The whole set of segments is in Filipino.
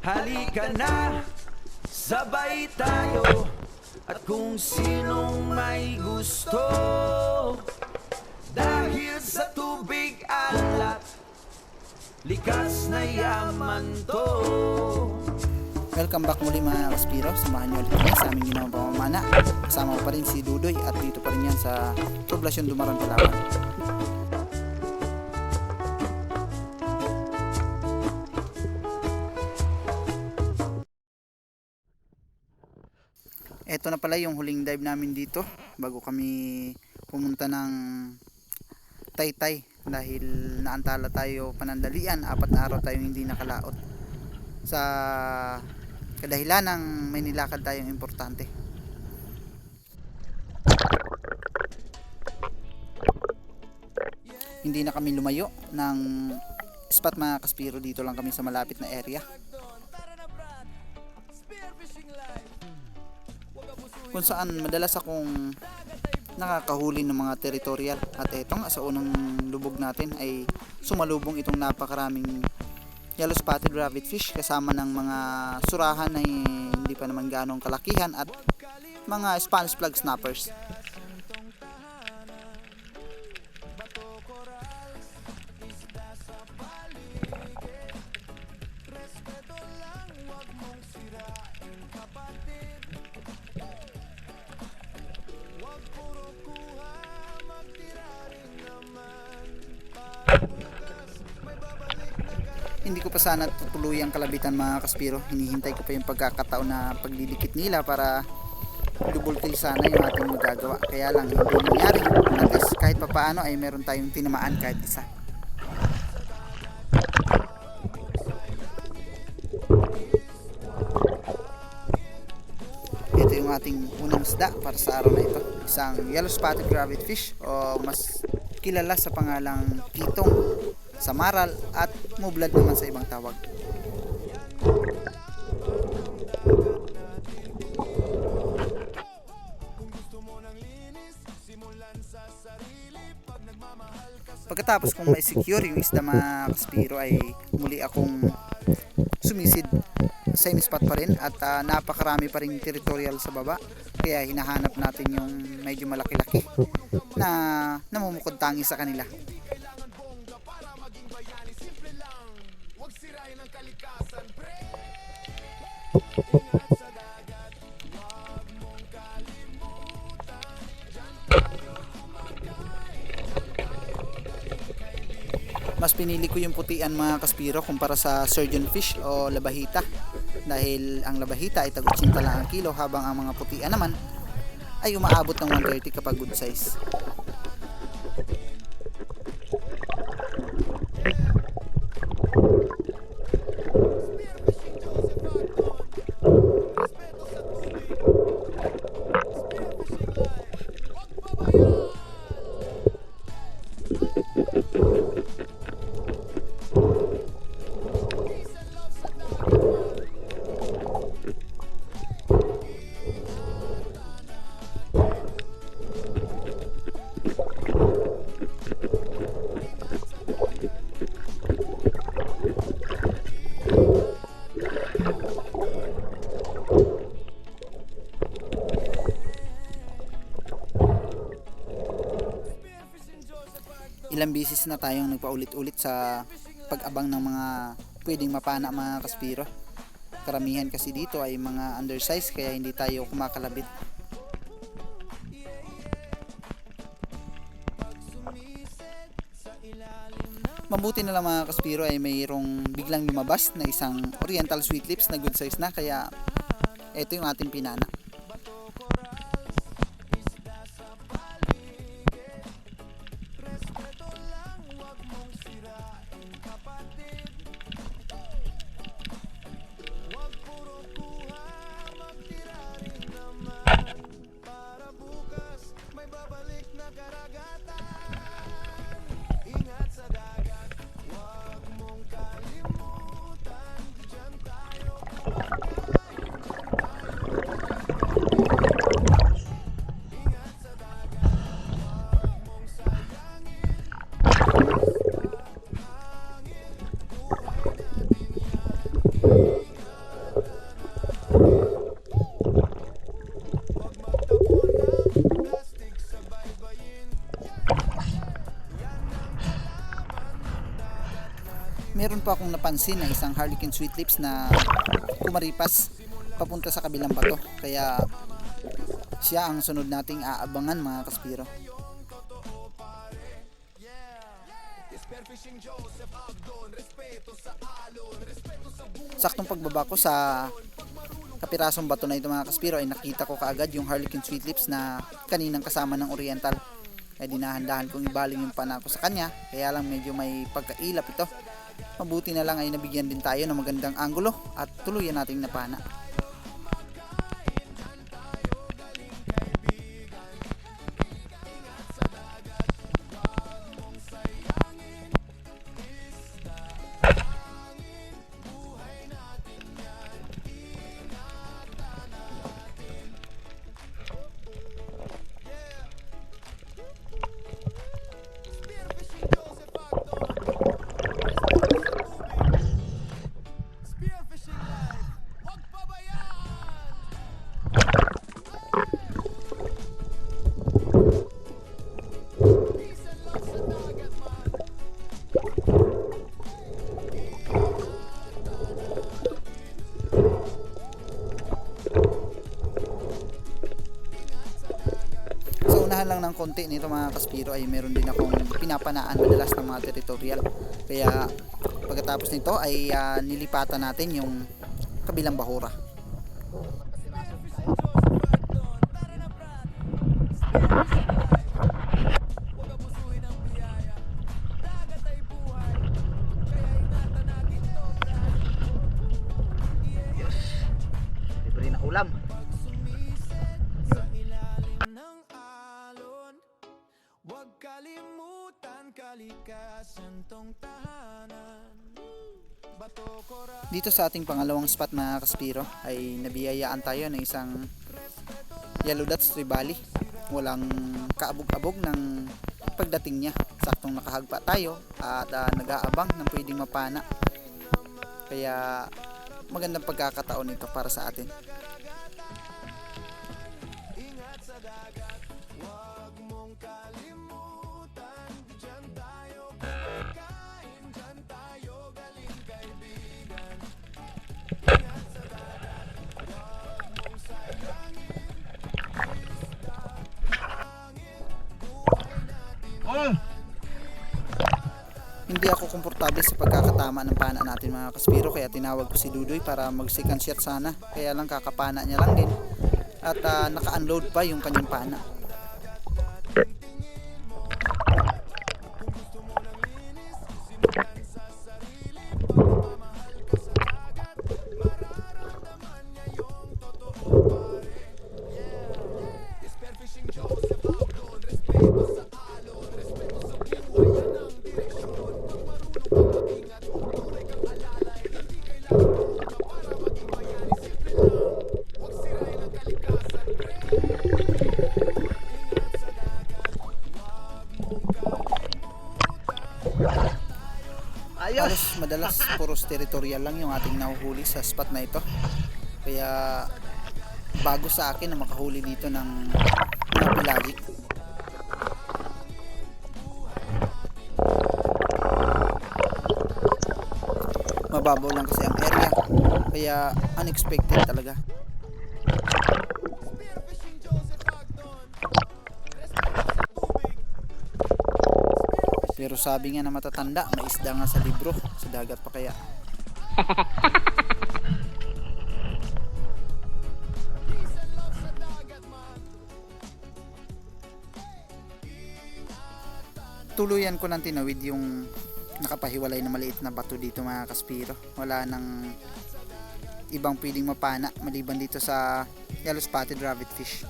Halika na, sabay tayo. At kung sinong may gusto, dahil sa tubig alat, likas na yaman to. Welcome back muli mga Kaspiro. Samahan nyo ulit kami sa aming ginawang pamamana. Kasama ko pa rin si Dudoy at dito pa rin yan sa Poblasyon Dumaran, Palawan. Ito na pala yung huling dive namin dito bago kami pumunta ng Taytay dahil naantala tayo panandalian. 4 na araw tayong hindi nakalaot sa kadahilan ng may nilakad tayong importante. Hindi na kami lumayo ng spot mga Kaspiro, dito lang kami sa malapit na area kung saan madalas akong nakakahuli ng mga territorial. At eto nga, sa unang lubog natin ay sumalubong itong napakaraming yellow spotted rabbit fish kasama ng mga surahan na hindi pa naman ganong kalakihan at mga Spanish flag snappers. Hindi ko pa sana tutuluyang kalabitan mga Kaspiro. Hinihintay ko pa yung pagkakataon na pagdidikit nila para double kill sana yung ating magagawa. Kaya lang hindi nangyari. At least kahit pa paano ay meron tayong tinamaan kahit isa. Ito yung ating unang isda para sa araw na ito. Isang yellow spotted rabbit fish o mas kilala sa pangalang kitong, samaral at mublad naman sa ibang tawag. Pagkatapos kong ma-secure yung isda mga Kaspiro ay muli akong sumisid. Same spot pa rin at napakarami pa rin territorial sa baba, kaya hinahanap natin yung medyo malaki-laki na namumukod tangi sa kanila. Mas pinili ko yung putian mga Kaspiro kumpara sa surgeon fish o labahita, dahil ang labahita ay tag-80 lang ang kilo habang ang mga putian naman ay umaabot ng 130 kapag good size. Ilang bisis na tayong nagpaulit-ulit sa pag-abang ng mga pwedeng mapana mga Kaspiro. Karamihan kasi dito ay mga undersize kaya hindi tayo kumakalabit. Mabuti na lang mga Kaspiro ay mayroong biglang lumabas na isang oriental sweet lips na good size na, kaya ito yung ating pinana. po akong napansin na isang Harlequin Sweet Lips na kumaripas papunta sa kabilang bato. Kaya siya ang sunod nating aabangan mga kaspiro. Saktong pagbaba ko sa kapirasong bato na ito mga kaspiro ay nakita ko kaagad yung Harlequin Sweet Lips na kaninang kasama ng Oriental. Ay dinahan-dahan kong ibaling yung pana ko sa kanya, kaya lang medyo may pagkailap ito. Mabuti na lang ay nabigyan din tayo ng magandang anggulo at tuluyan nating napana. Lang ng konti nito mga kaspiro ay meron din akong pinapanaan madalas ng mga territorial, kaya pagkatapos nito ay nilipatan natin yung kabilang bahura. Libre na ulam. Huwag kalimutan kalikasan tong tahanan. Dito sa ating pangalawang spot mga kaspiro ay nabiyayaan tayo ng isang Yellow Dots Trevally. Walang kaabog-abog ng pagdating niya. Saktong nakahagpa tayo at nag-aabang ng pwedeng mapana. Kaya magandang pagkakataon ito para sa atin. Ingat sa dagat, huwag mong kalimutan. Diyan tayo kumakain, diyan tayo galing kaibigan. Ingat sa dagat, huwag mong sayangin. Isda, hangin, buhay natin. Hindi ako komportable sa pagkakatama ng pana natin mga kaspiro, kaya tinawag ko si Dudoy para mag second shot sana. Kaya lang kakapana niya lang din at naka-unload pa yung kanyang pana. Halos madalas puros territorial lang yung ating nahuhuli sa spot na ito. Kaya bago sa akin na makahuli dito ng mga pelagic. Mababaw lang kasi ang area, kaya unexpected talaga. Pero sabi nga na matatanda, may isda nga sa libro, sa dagat pa kaya. Tuluyan ko nang tinawid yung nakapahiwalay na maliit na bato dito mga kaspiro. Wala nang ibang pwedeng mapana maliban dito sa yellow spotted rabbit fish.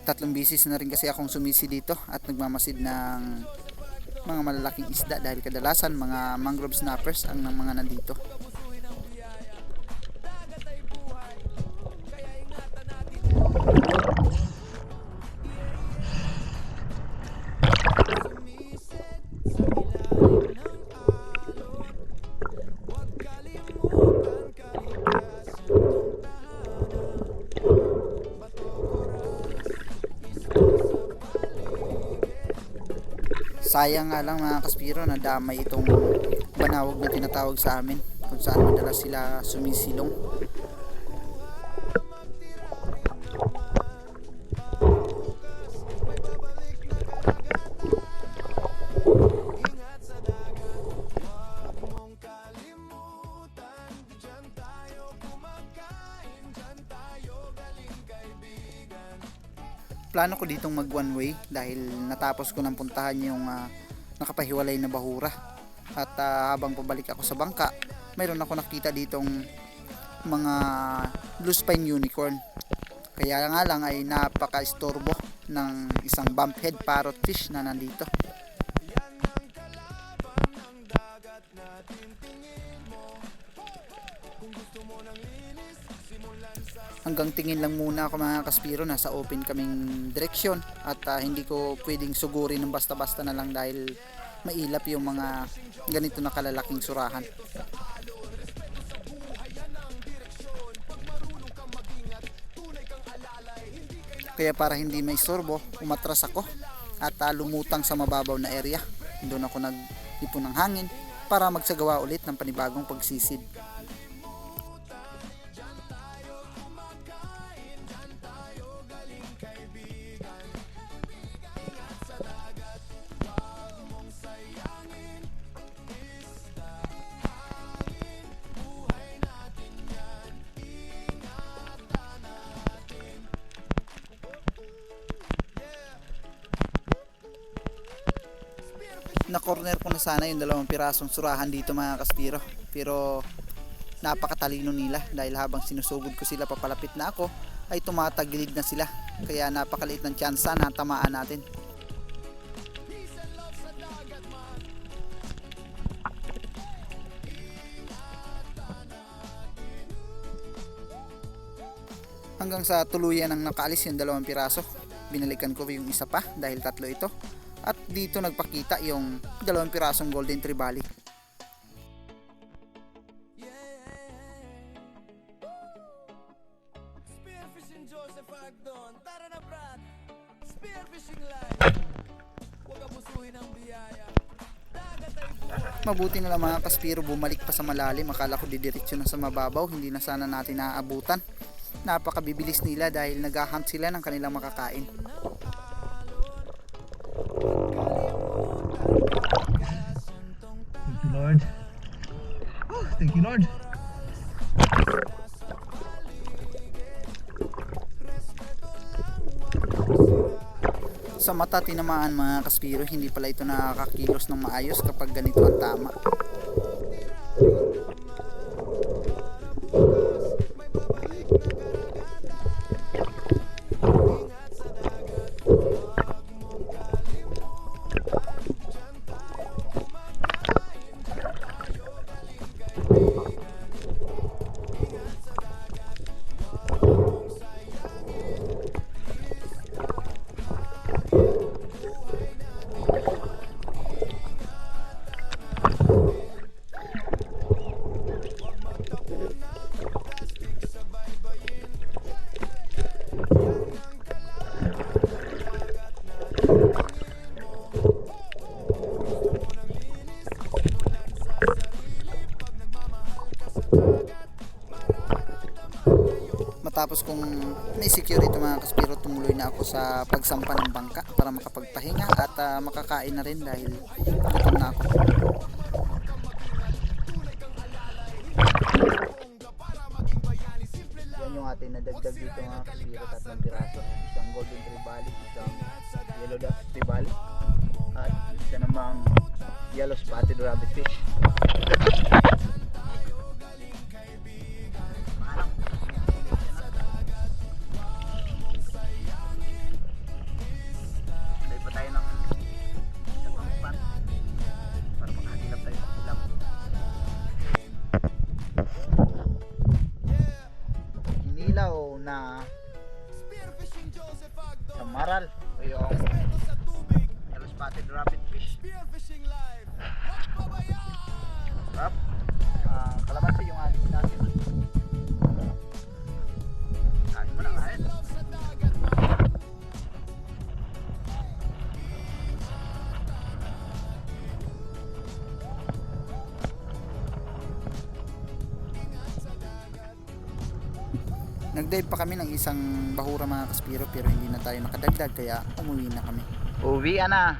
Tatlong bisis na rin kasi akong sumisi dito at nagmamasid ng mga malalaking isda dahil kadalasan mga mangrove snappers ang mga nandito. Sayang nga lang mga kaspiro na damay itong banawag na tinatawag sa amin kung saan madalas sila sumisilong. Ingat sa dagat, huwag mong kalimutan. Diyan tayo kumakain, diyan tayo galing kaibigan. Plano ko ditong mag one way dahil natapos ko nang puntahan yung nakapahiwalay na bahura. At habang pabalik ako sa bangka, mayroon ako nakita ditong mga blue spine unicorn. Kaya nga lang ay napaka-istorbo ng isang bumphead parrot fish na nandito. Yan ang kalaban ng dagat natin, tingin mo. Kung gusto mo ng linis, simulan sa Hanggang tingin lang muna ako mga kaspiro, nasa open kaming direksyon at hindi ko pwedeng sugurin ng basta-basta na lang dahil mailap yung mga ganito na kalalaking surahan. Kaya para hindi may sorbo, umatras ako at lumutang sa mababaw na area. Doon ako nag-ipon ng hangin para magsagawa ulit ng panibagong pagsisid. Na corner ko na sana yung 2 pirasong surahan dito mga kaspiro, pero napakatalino nila dahil habang sinusugod ko sila papalapit na ako ay tumatagilid na sila, kaya napakaliit ng tsansa na tamaan natin. Hanggang sa tuluyan ng nakaalis yung 2 piraso, binalikan ko yung isa pa dahil 3 ito. At dito nagpakita yung 2 pirasong golden trevally. Spearfishing Joseph Agdon, tara na Brad. Spearfishing live. Huwag abusuhin ang biyaya. Dagat ay buhay. Mabuti na lang mga kaspiro, bumalik pa sa malalim. Akala ko didiretso na sa mababaw, hindi na sana natin naaabutan. Napakabibilis nila dahil naghahunt sila ng kanilang makakain. Thank you, Lord. Oh, thank you, Lord. Sa mata tinamaan mga kaspiro, hindi pala ito nakakakilos ng maayos kapag ganito ang tama. Matapos kong na-secure ito mga kaspiro, tumuloy na ako sa pagsampa ng bangka para makapagpahinga at makakain na rin dahil gutom na ako. Yan yung ating nadagdag dito mga kaspiro, 3 piraso, isang golden trevally, isang yellow dot trevally at isa namang yellow spotted rabbit fish. Inilaw na Spearfishing Joseph Agdon. sa maral o yung Respeto sa tubig. yellow spotted rabbit fish. Spearfishing live. Huwag pabayaan. Sarap. Nagdive pa kami ng isang bahura mga kaspiro, pero hindi na tayo nakadagdag kaya umuwi na kami. Uwi na.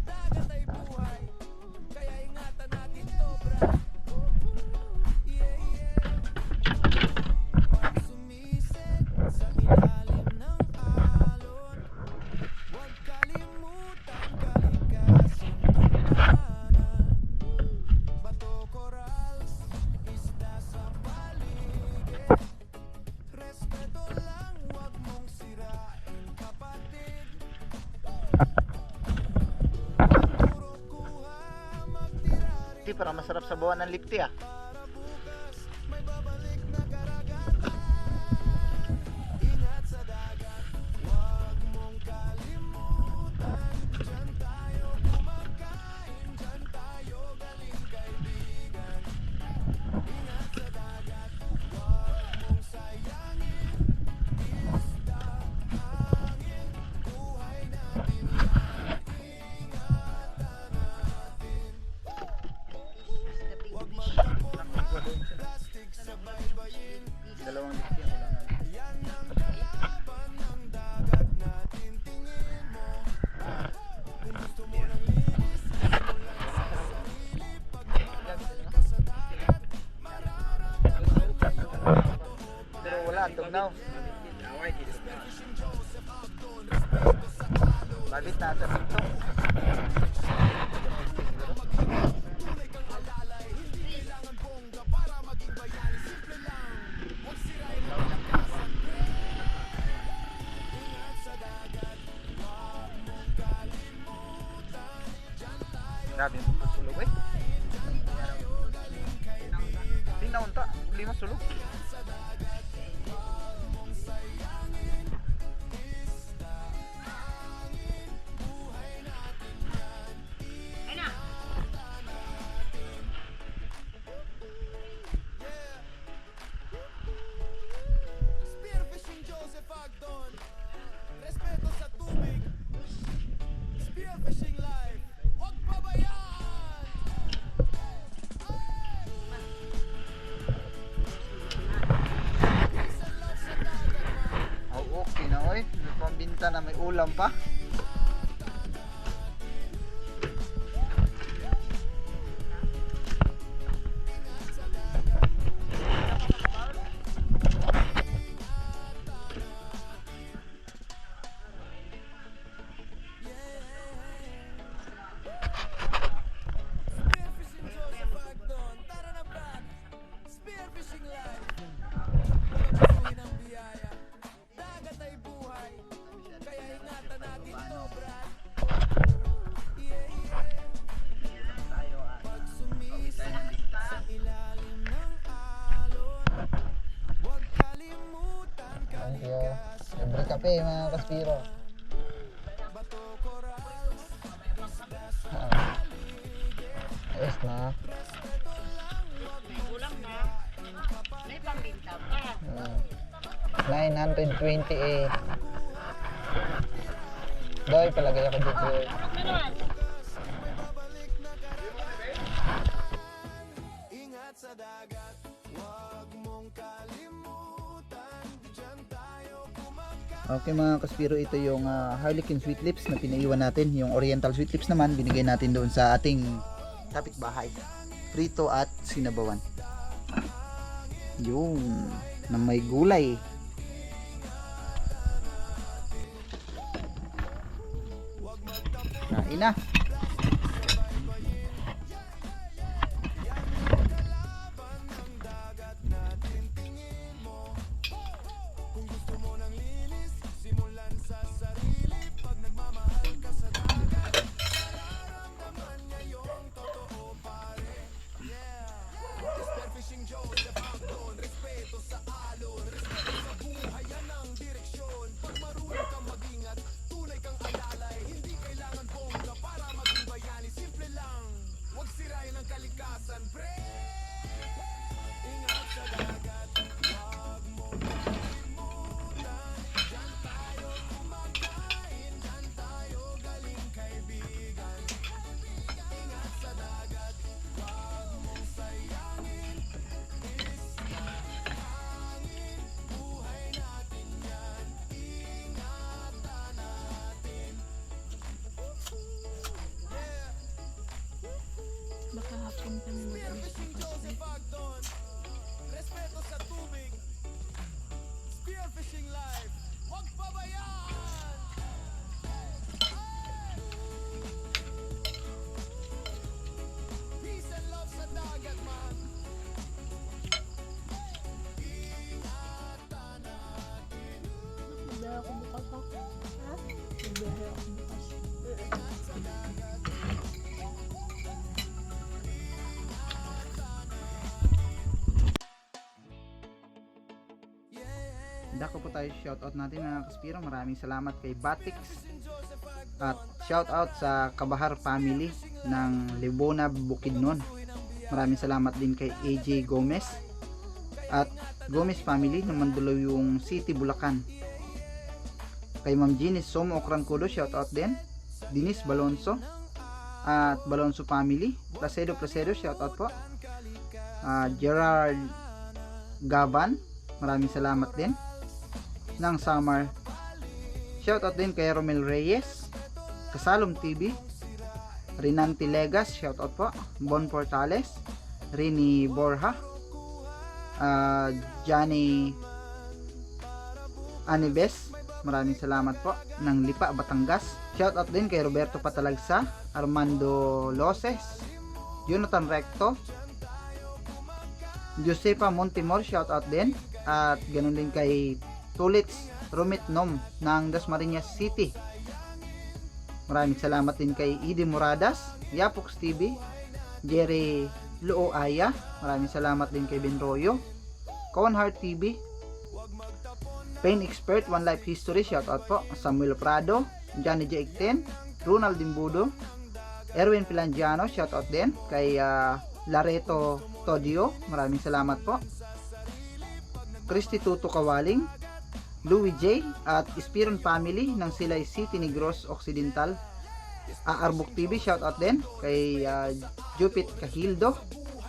Dagat ay buhay, kaya ingatan natin to, brad. Yeah, yeah. Pag sumisid sa ilalim ng alon, huwag kalimutan kalikasan tungkanan. Bato, corals, isda sa paligid. Respeto lang, huwag mong sirain, kapatid. Puro kuha, magtira rin Lipti, parang masarap sa buwan ng lipti ah. para bukas may babalik na karagatan. Ingat sa dagat, huwag mong kalimutan. Diyan tayo kumakain, diyan tayo galing kaibigan. Ingat sa dagat, huwag mong sayangin. Isda, hangin, buhay natin yan. Ingatan natin. Huwag magtapon ng plastic sa baybayin. Dalawang lipti ang ulan. Yan ang kalaban ng dagat natin. Tingin mo, kung gusto mo ng linis, simulan sa sarili. Pag mamahal ka sa dagat, mararamdaman mo yung totoo. Pero wala, tugnaw. Fishing Joseph Abdon, respeto sa alon. Babit na sa TikTok. Tunay kang alalay, hindi kailangan bongga para maging bayani. Simple lang, huwag sirain ang kalikasan. Ingat sa dagat, huwag mong kalimutan. Diyan tayo Grabe yung pagsulog eh. galing kaibigan. Tingnan ta, hindi masulog. Sa dagat, huwag mong sayangin. Isda, hangin, buhay natin yan. Ingatan natin. Yeah. Spearfishing Joseph Agdon. Respeto sa tubig. Spearfishing live. Huwag pabayaan. Peace and love sa dagat, man. Oh, okay na oy. May pambinta na may ulam pa. Spearfishing Joseph Agdon. Tara na, brad. Spearfishing live. Pagkabusuhin ang biyaya. Dagat ay buhay. Kaya ingatan natin to, brad. Yeah, yeah. Pag sumisid sa ilalim ng alon, huwag kalimutan kalikasan. Libre kape mga kaspiro. Bato, corals, isda sa Ayos na. respeto lang, huwag mong sirain, kapatid. 928. Doy, palagay ako dito. May babalik na karagatan. Ingat sa dagat, huwag mong kalimutan. Diyan tayo kumakain. Okay mga kaspiro, ito yung Harlequin Sweet Lips na pinaiwan natin. Yung Oriental Sweet Lips naman, binigay natin doon sa ating kapitbahay. Prito at sinabawan. Yun, na may gulay. Kain na. Kalaban ng dagat natin. Tingin mo, kung gusto mo ng linis, simulan sa sarili. Pag nagmamahal ka sa dagat, mararamdaman niya yung totoo, pare. Yeah. Spearfishing Joseph Agdon. Respeto sa alon. Respeto sa buhay, yan ang direksyon. Pag marunong kang mag-ingat, tunay kang alalay. Hindi kailangan bongga para dako po tayo shoutout natin mga Kaspiro. Maraming salamat kay Batix. At shoutout sa Kabahar family ng Libona Bukidnon. Maraming salamat din kay AJ Gomez. At Gomez family ng Mandaluyong City, Bulacan. Kay Ma'am Jeannie Somo Ocrancudo, shoutout din. Denise Balonso. At Balonso family. Placedo, shoutout po. Gerard Gavan, maraming salamat din. Ng Samar, shoutout din kay Romel Reyes. Kasalom TV, Rinanti Legas, shoutout po. Bon Portales, Rini Borja, Johnny Anibes, maraming salamat po. Ng Lipa, Batangas, shoutout din kay Roberto Patalagsa, Armando Loses, Jonathan Recto, Josepa Montemor, shoutout din. At ganun din kay Tulits Rumit Nom ng Dasmariñas City. Maraming salamat din kay Idi Moradas, Yapox TV, Jerry Luoaya. Maraming salamat din kay Ben Royo, Kawan Heart TV, Pain Expert, One Life History, shoutout po. Samuel Prado, Johnny J. Ekten, Ronald Dimbudo, Erwin Pilangiano, shoutout din kay Lareto Todio, maraming salamat po. Christy Tuto Kawaling, Louis J. at Ispiron family ng Silay City, Negros Occidental. Arbok TV, shoutout din kay Jupit Kahildo,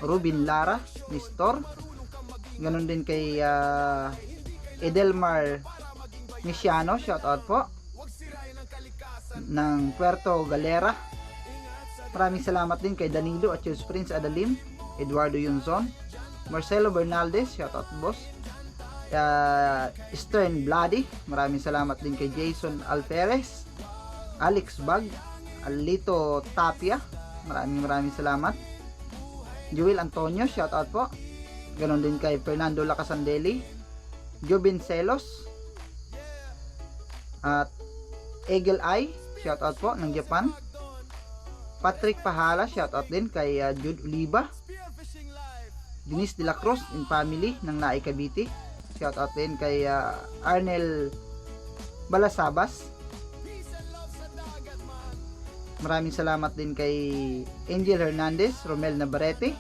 Ruben Lara, Nestor. Ganon din kay Edelmar Misiano, shoutout po. Ng Puerto Galera. Maraming salamat din kay Danilo at Charles Prince Adalim, Eduardo Yunzon, Marcelo Bernaldez, shoutout boss. Stern Bloody, maraming salamat din kay Jason Alferez, Alex Bag, Alito Tapia, maraming salamat. Joel Antonio, shoutout po. Ganon din kay Fernando Lacasandeli, Jobin Celos, at Eagle Eye, shoutout po ng Japan. Patrick Pahala, shoutout din kay Jude Oliva, Denise de la Cruz in family ng Naay Cavite, shoutout din kay Arnel Balasabas. Maraming salamat din kay Angel Hernandez, Romel Navarrete,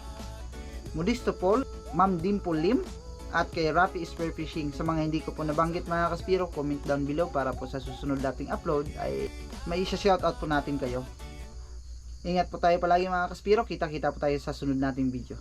Modisto Paul, Ma'am Dimple Lim, at kay Rafi Spearfishing. Sa mga hindi ko po nabanggit mga Kaspiro, comment down below para po sa susunod dating upload ay may isa-shoutout po natin kayo. Ingat po tayo palagi mga Kaspiro, kita-kita po tayo sa sunod nating video.